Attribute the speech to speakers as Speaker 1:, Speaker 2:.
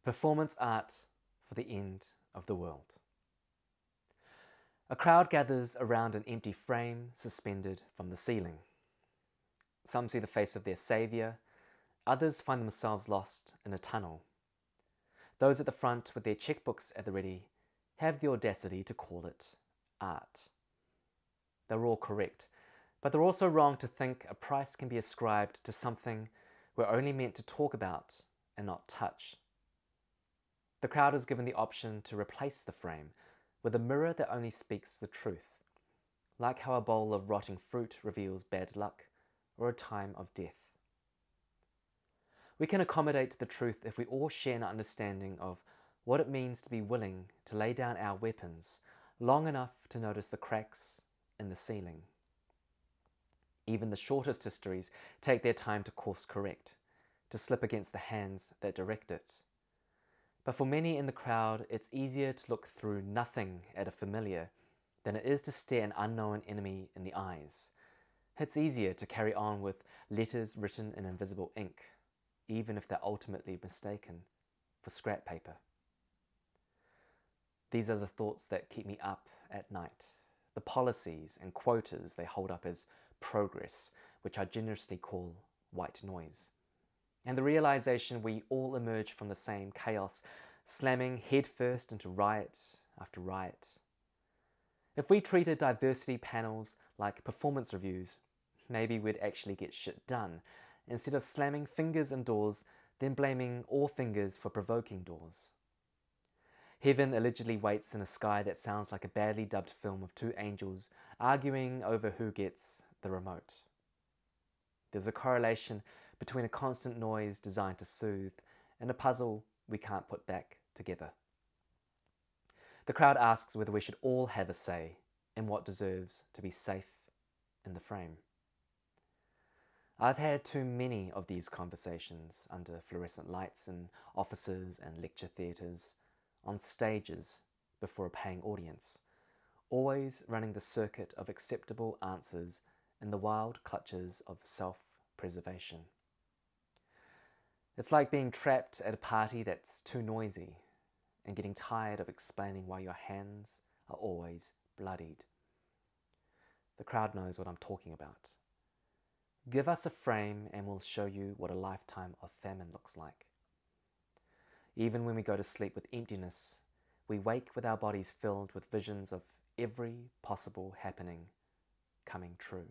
Speaker 1: Performance art for the end of the world. A crowd gathers around an empty frame suspended from the ceiling. Some see the face of their saviour, others find themselves lost in a tunnel. Those at the front with their checkbooks at the ready have the audacity to call it art. They're all correct, but they're also wrong to think a price can be ascribed to something we're only meant to talk about and not touch. The crowd is given the option to replace the frame with a mirror that only speaks the truth, like how a bowl of rotting fruit reveals bad luck or a time of death. We can accommodate the truth if we all share an understanding of what it means to be willing to lay down our weapons long enough to notice the cracks in the ceiling. Even the shortest histories take their time to course correct, to slip against the hands that direct it. But for many in the crowd, it's easier to look through nothing at a familiar than it is to stare an unknown enemy in the eyes. It's easier to carry on with letters written in invisible ink, even if they're ultimately mistaken for scrap paper. These are the thoughts that keep me up at night, the policies and quotas they hold up as progress, which I generously call white noise. And the realization we all emerge from the same chaos, slamming headfirst into riot after riot. If we treated diversity panels like performance reviews, maybe we'd actually get shit done, instead of slamming fingers in doors, then blaming all fingers for provoking doors. Heaven allegedly waits in a sky that sounds like a badly dubbed film of two angels arguing over who gets the remote. There's a correlation between a constant noise designed to soothe and a puzzle we can't put back together. The crowd asks whether we should all have a say in what deserves to be safe in the frame. I've had too many of these conversations under fluorescent lights in offices and lecture theatres, on stages before a paying audience, always running the circuit of acceptable answers in the wild clutches of self-preservation. It's like being trapped at a party that's too noisy and getting tired of explaining why your hands are always bloodied. The crowd knows what I'm talking about. Give us a frame and we'll show you what a lifetime of famine looks like. Even when we go to sleep with emptiness, we wake with our bodies filled with visions of every possible happening coming true.